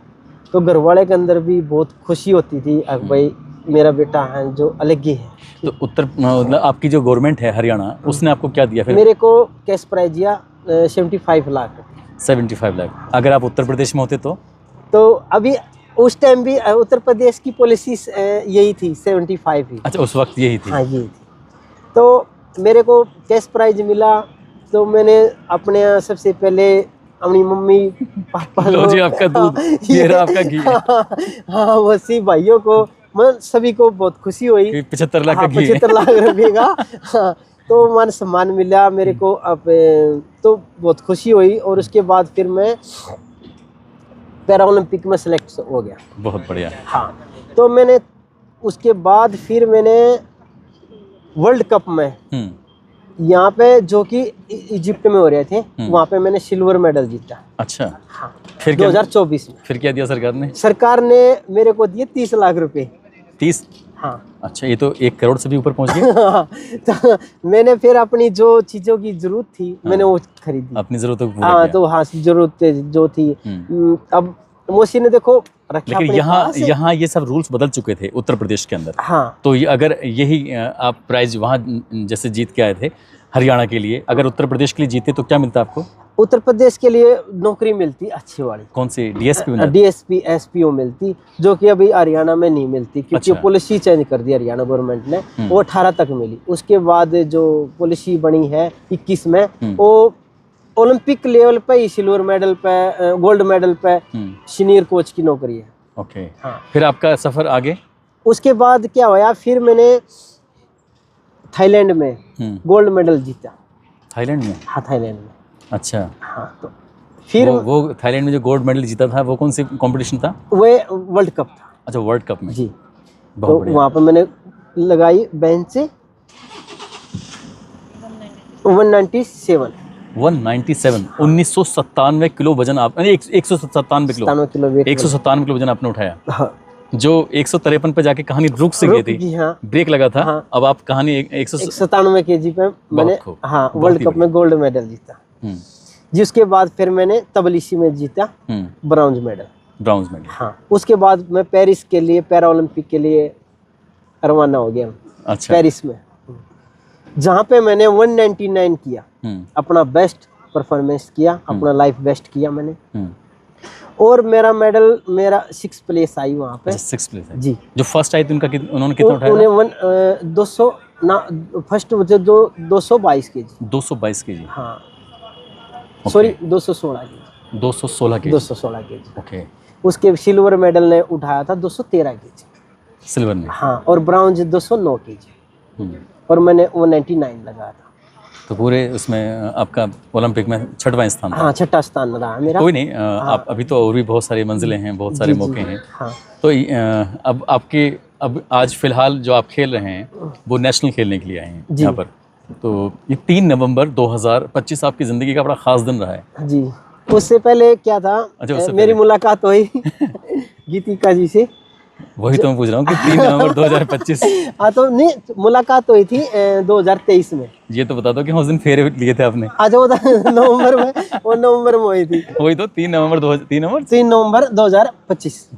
तो घर वाले के अंदर भी बहुत खुशी होती थी भाई मेरा बेटा है जो अलग ही है। तो मतलब आपकी जो गवर्नमेंट है हरियाणा, उसने आपको क्या दिया फिर? मेरे को कैश प्राइज दिया 75 लाख। 75 लाख। अगर आप उत्तर प्रदेश में होते तो अभी उस टाइम भी उत्तर प्रदेश की पॉलिसी यही थी, 75 ही। अच्छा, उस वक्त यही थी? हाँ, यही थी। तो मेरे को कैश प्राइज मिला, तो मैंने अपने सबसे पहले अपनी मम्मी पापा लो जी आपका दूध, ये रहा आपका घी। हाँ, वैसे भाइयों को मैं सभी को बहुत खुशी हुई। 75 लाख का घी। 75 लाख रुपए का। हाँ, तो मान सम्मान मिला मेरे को। अब तो बहुत खुशी हुई, और उसके बाद फिर मैं पैरा ओलंपिक में सेलेक्ट हो गया। बहुत बढ़िया। हाँ, तो मैंने उसके बाद फिर मैंने वर्ल्ड कप में यहाँ पे जो कि इजिप्ट में हो रहे थे, वहाँ पे मैंने सिल्वर मेडल जीता। अच्छा। हाँ, फिर 2024 में। फिर क्या दिया सरकार ने? सरकार ने मेरे को दिए 30 लाख रुपए। 30? हाँ। अच्छा, ये तो 1 करोड़ से भी ऊपर पहुंच गए। तो मैंने फिर अपनी जो चीजों की जरूरत थी मैंने वो खरीदी, अपनी जरूरतों को पूरा हाँ किया। तो हाँ, जरूरत जो थी। अब मोसी ने देखो रखा। लेकिन यहाँ ये सब रूल्स बदल चुके थे उत्तर प्रदेश के अंदर। हाँ, तो ये अगर यही आप प्राइज वहाँ जैसे जीत के आए थे हरियाणा के लिए, अगर उत्तर प्रदेश के लिए जीते तो क्या मिलता आपको? उत्तर प्रदेश के लिए नौकरी मिलती अच्छी वाली। कौन सी? DSP? DSP SPO मिलती, जो कि अभी हरियाणा में नहीं मिलती, क्योंकि अच्छा। पॉलिसी चेंज कर दी हरियाणा गवर्नमेंट ने। वो 18 तक मिली। उसके बाद जो पॉलिसी बनी है 21 में, वो ओलंपिक लेवल पे ही सिल्वर मेडल पे, गोल्ड मेडल पे सीनियर कोच की नौकरी है। ओके। हाँ। फिर आपका सफर आगे? उसके बाद क्या हुआ, फिर मैंने थाईलैंड में गोल्ड मेडल जीता। थाईलैंड में? हाँ, थाईलैंड में। अच्छा। हाँ, तो फिर वो थाईलैंड में जो गोल्ड मेडल जीता था वो कौन सी कंपटीशन था? वो वर्ल्ड कप था। अच्छा, वर्ल्ड कप में। जी। बहुत तो बढ़िया। वहाँ पर मैंने लगाई बेंच से 197 1997 किलो वजन आप 197 किलो वेट 197 किलो वजन आपने उठाया। हाँ। जो 153 पे जाके कहानी रुक से गई थी। हाँ। ब्रेक लगा था। हाँ। अब आप कहानी 197 kg पे मैंने हाँ वर्ल्ड कप में गोल्ड मेडल जीता। जिसके बाद फिर मैंने तबलीसी में जीता ब्रॉन्ज मेडल। हाँ, उसके बाद मैं पेरिस के लिए पैरा ओलंपिक के लिए रवाना हो गया। अच्छा। पेरिस में, जहाँ पे मैंने 199 किया, अपना बेस्ट परफॉर्मेंस किया, अपना लाइफ बेस्ट किया मैंने। और मेरा मेडल 6 प्लेस आई वहाँ पे। 6 प्लेस है जी। जो फर्स्ट आई थी उन्होंने कितना उठाया? उन्हें 200 ना, फर्स्ट मुझे 222 kg। 222 kg। हाँ, sorry 216 kg। 216 kg। 216 kg। Okay. उसके सिल्वर मेडल ने उठाया था 213 kg सिल्वर ने। हाँ, और ब्रॉन्ज 209 kg। और मैंने 199 लगाया था। तो पूरे उसमें आपका ओलंपिक में 6वां स्थान था। हाँ, 6वां स्थान रहा मेरा। कोई नहीं, आप अभी तो और भी बहुत सारी मंजिलें हैं, बहुत सारे मौके हैं। हाँ। तो अब आपके आज फिलहाल जो आप खेल रहे हैं वो नेशनल खेलने के लिए आए हैं यहाँ पर। तो ये 3 नवंबर 2025 आपकी ज़िंदगी का बड़ा ख़ास दिन रहा है। जी। उससे पहले क्या था, मेरी मुलाकात हुई गीतिका जी से। वही तो मैं पूछ रहा हूँ कि 3 नवंबर 2025। हाँ, तो नहीं, मुलाकात हुई थी 2023 में। ये तो बता दो कि उस दिन फेरे लिए थे आपने? आज वो नवंबर में, वो नवंबर में हुई थी। वही तो 3 नवंबर 2025।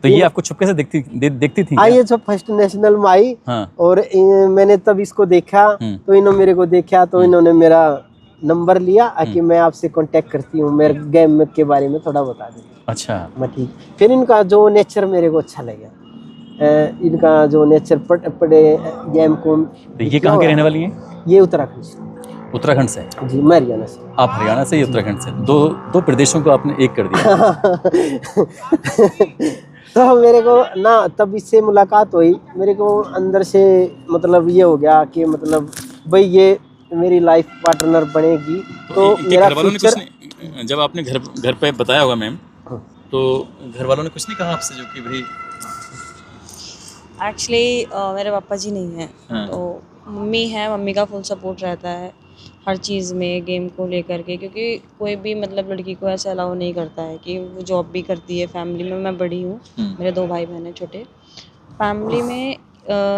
तो ये आपको चुपके से देखती थी? आई जो फर्स्ट नेशनल में आई। हाँ। और मैंने तब इसको देखा, तो इन्होंने मेरे को देखा, तो इन्होंने मेरा नंबर लिया कि मैं आपसे कांटेक्ट करती हूँ, मेरे गेम के बारे में थोड़ा बता दें। अच्छा। मैं ठीक। फिर इनका जो नेचर मेरे को अच्छा लगा, इनका जो नेचर पड़े गेम को। तो ये कहाँ के रहने वाली हैं? ये उत्तराखंड से। उत्तराखंड से? जी, मैं हरियाणा से। आप हरियाणा से, उत्तराखंड से। दो प्रदेशों को आपने एक कर दिया। तो मेरे को ना तब इससे मुलाकात हुई, मेरे को अंदर से मतलब ये हो गया कि मतलब भाई ये मेरी लाइफ पार्टनर बनेगी। तो इनके मेरा घर वालों ने कुछ फ्यूचर नहीं, जब आपने घर पे बताया होगा मैम, तो घर वालों ने कुछ नहीं कहा आपसे जो कि भाई? एक्चुअली मेरे पापा जी नहीं हैं, हाँ। तो मम्मी है। मम्मी का फुल सपोर्ट रहता है हर चीज़ में, गेम को लेकर के, क्योंकि कोई भी मतलब लड़की को ऐसा अलाउ नहीं करता है कि वो जॉब भी करती है। फैमिली में मैं बड़ी हूँ, मेरे 2 भाई बहन हैं छोटे। फैमिली में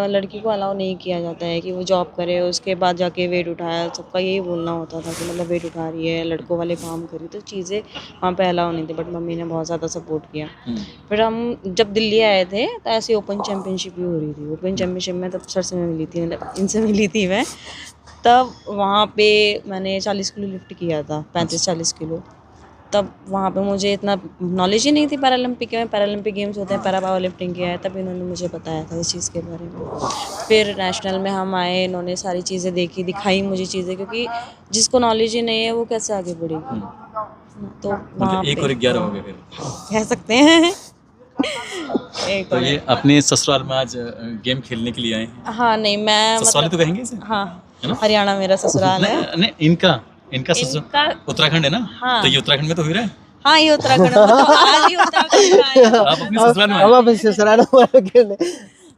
लड़की को अलाउ नहीं किया जाता है कि वो जॉब करे, उसके बाद जाके वेट उठाया। सबका यही बोलना होता था कि मतलब वेट उठा रही है, लड़कों वाले काम करी, तो चीज़ें वहाँ पे अलाउ नहीं थी। बट मम्मी ने बहुत ज़्यादा सपोर्ट किया। फिर हम जब दिल्ली आए थे तो ऐसे ओपन चैम्पियनशिप भी हो रही थी। ओपन चैम्पियनशिप में तब सर से मैं मिली थी, मतलब इनसे मिली थी मैं। तब वहाँ पे मैंने 40 किलो लिफ्ट किया था, 35-40 किलो। तब वहाँ पे मुझे इतना नॉलेज ही नहीं थी पैरालंपिक में। पैरालंपिक गेम्स होते हैं, पैरा पावर लिफ्टिंग किया है, तब इन्होंने मुझे बताया था इस चीज़ के बारे में। फिर नेशनल में हम आए, इन्होंने सारी चीज़ें देखी, दिखाई मुझे चीज़ें, क्योंकि जिसको नॉलेज ही नहीं है वो कैसे आगे बढ़ेगी। तो वहाँ मतलब 1 पे और 11 हो गए फिर। कह सकते हैं। एक तो और ये अपने ससुराल में आज गेम खेलने के लिए आए हैं। हाँ, नहीं मैं ससुराली मतलब तो कहेंगे इसे? हाँ, है ना? हरियाणा मेरा ससुराल है। नहीं, नहीं, इनका ससुराल इनका उत्तराखंड है ना? हाँ। तो ये उत्तराखंड में तो हो रहा है। हाँ, ये उत्तराखंड में, मतलब आज ही उत्तराखंड में आए हैं। आप अपने ससुराल में आए। हम अपने ससुराल में खेलने।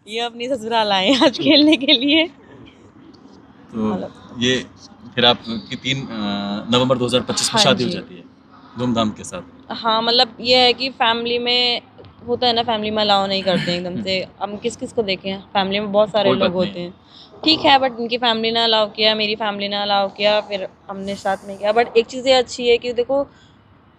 ये अपनी ससुराल आए हैं आज खेलने के लिए। तो ये फिर आपकी 3 नवंबर 2025 में हाँ शादी हो जी। जाती है धूमधाम के साथ। हाँ, मतलब ये है कि फैमिली में होता है ना, फैमिली में अलाउ नहीं करते हैं एकदम से। हम किस किस को देखें, फैमिली में बहुत सारे कोई लोग बात नहीं। होते हैं, ठीक है। बट इनकी फैमिली ने अलाउ किया, मेरी फैमिली ने अलाउ किया, फिर हमने साथ में किया। बट एक चीज़ ये अच्छी है कि देखो,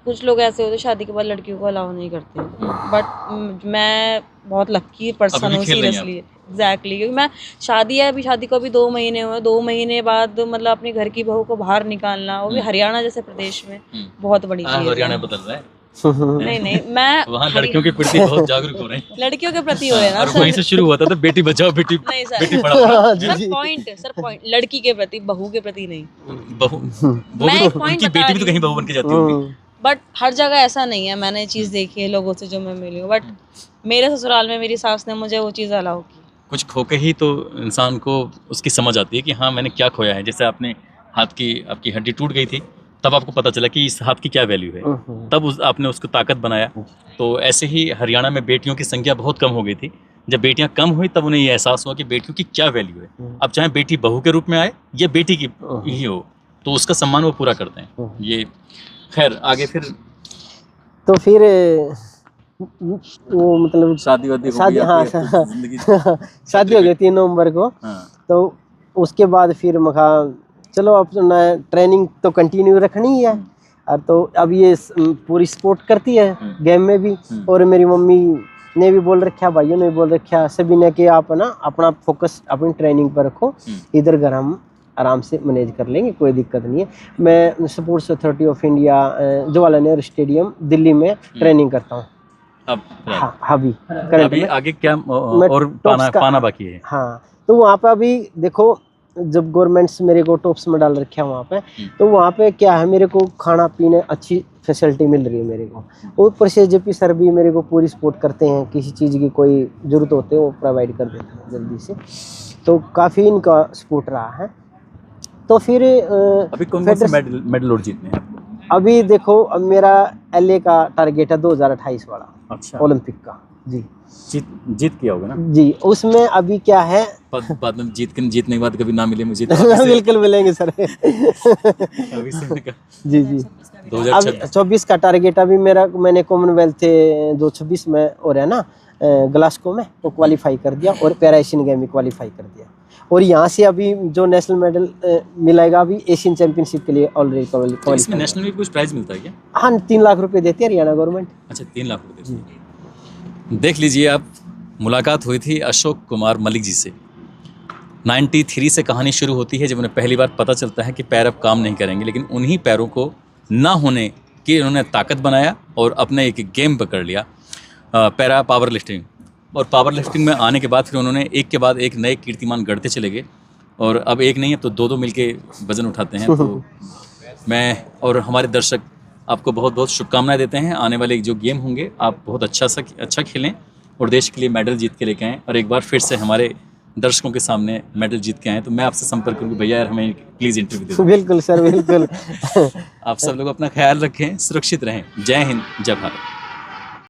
कुछ लोग ऐसे होते हैं शादी के बाद लड़कियों को अलाउ नहीं करते हैं। बट मैं बहुत लक्की पर्सन अभी हूँ भी खेल रही हैं सीरियसली। एग्जैक्टली, क्योंकि मैं शादी है, अभी शादी को अभी 2 महीने हुए। 2 महीने बाद मतलब अपने घर की बहू को बाहर निकालना, वो भी हरियाणा जैसे प्रदेश में, बहुत बड़ी चीज़ हरियाणा है। बदल रहा है। नहीं नहीं, मैं वहाँ लड़कियों के प्रति बहुत जागरूक हो रहे हैं। लड़कियों के प्रति हो रहे हैं ना और वहीं से शुरू हुआ था तो बेटी बचाओ बेटी नहीं बेटी सर, पढ़ाओ। जी, सर जी। पॉइंट लड़की के प्रति, बहू के प्रति नहीं। बहू वो मैं भी एक तो point उनकी बता बेटी भी तो रही कहीं बहू बन के जाती होगी। बट हर जगह ऐसा नहीं है। मैंने चीज़ देखी है लोगों से जो मैं मिली हूँ। बट मेरे ससुराल में मेरी सास ने मुझे वो चीज़ अलाउ की। कुछ खो के ही तो इंसान को उसकी समझ आती है कि हाँ मैंने क्या खोया है। जैसे आपने आपकी हड्डी टूट गई थी, तब आपको पता चला कि इस हाथ की क्या वैल्यू है, तब आपने उसको ताकत बनाया। तो ऐसे ही हरियाणा में बेटियों की संख्या बहुत कम हो गई थी। जब बेटियां कम हुई तब उन्हें ये एहसास हुआ कि बेटियों की क्या वैल्यू है। अब चाहे बेटी बहू के रूप में आए या बेटी की ही हो, तो उसका सम्मान वो पूरा करते हैं। ये खैर आगे फिर तो फिर वो मतलब शादी वादी हो शादी, गई हाँ, आपकी, अब तो जिंदगी शादी हो गई 3 नवंबर को। हाँ। तो उसके बाद फिर मैं कहा चलो अपना ट्रेनिंग तो कंटिन्यू रखनी ही है। और तो अब ये पूरी सपोर्ट करती है गेम में भी। और मेरी मम्मी ने भी बोल रखा, भाइयों ने भी बोल रखा, सभी ने कि आप ना अपना फोकस अपनी ट्रेनिंग पर रखो, इधर घर हम आराम से मैनेज कर लेंगे, कोई दिक्कत नहीं है। मैं sports authority of India Jawaharlal Nehru stadium Delhi में ट्रेनिंग करता हूँ। अब हाँ, अभी अभी करंट में आगे क्या मैं और टॉप्स का, पाना बाकी है। हाँ, तो वहाँ पे अभी देखो, जब गवर्नमेंट्स मेरे को टॉप्स में डाल रखे हैं वहाँ पे, तो वहाँ पे क्या है, मेरे को खाना पीने अच्छी फैसिलिटी मिल रही है मेरे को। ऊपर से जेपी सर भी मेरे को पूरी सपोर्ट करते हैं, किसी चीज़ की कोई ज़रूरत होती है वो प्रोवाइड कर देते हैं जल्दी से। तो काफ़ी इनका सपोर्ट रहा है। तो फिर अभी कौन से मेडल और जीतने हैं आपको? अभी देखो, अब मेरा LA का टारगेट है 2028 वाला। अच्छा, ओलंपिक का जी। जीत किया होगा ना जी। उसमें अभी क्या है, बाद में जीतने के बाद कभी ना मिले मुझे तो अभी से- बिल्कुल मिलेंगे सर। अभी से मैंने कहा, जी जी। 2026 अब 24 का टारगेट अभी मेरा, मैंने कॉमनवेल्थ 2026 में हो रहा है ना ग्लासगो में, तो क्वालिफाई कर दिया, और पैरा एशियन गेम में क्वालिफाई कर दिया। और यहाँ से अभी जो नेशनल मेडल मिलेगा अभी एशियन चैंपियनशिप के लिए ऑलरेडी तो इसमें क्वालिफाई। नेशनल में कुछ प्राइज मिलता है क्या? हाँ, 3 लाख रुपए देती है हरियाणा गवर्नमेंट। अच्छा, 3 लाख रुपए देते हैं। देख लीजिए आप, मुलाकात हुई थी अशोक कुमार मलिक जी से। 93 से कहानी शुरू होती है, जब उन्हें पहली बार पता चलता है कि पैर अब काम नहीं करेंगे, लेकिन उन्हीं पैरों को ना होने की उन्होंने ताकत बनाया और अपने एक गेम पकड़ लिया, पैरा पावर लिफ्टिंग। और पावर लिफ्टिंग में आने के बाद फिर उन्होंने एक के बाद एक नए कीर्तिमान गढ़ते चले गए, और अब एक नहीं है तो 2-2 मिलके वज़न उठाते हैं। तो मैं और हमारे दर्शक आपको बहुत बहुत शुभकामनाएं देते हैं। आने वाले जो गेम होंगे आप बहुत अच्छा खेलें और देश के लिए मेडल जीत के लेके आएँ, और एक बार फिर से हमारे दर्शकों के सामने मेडल जीत के आए। तो मैं आपसे संपर्क करूँगी, भैया यार हमें प्लीज़ इंटरव्यू दे दो। बिल्कुल सर, बिल्कुल। आप सब लोग अपना ख्याल रखें, सुरक्षित रहें। जय हिंद, जय भारत।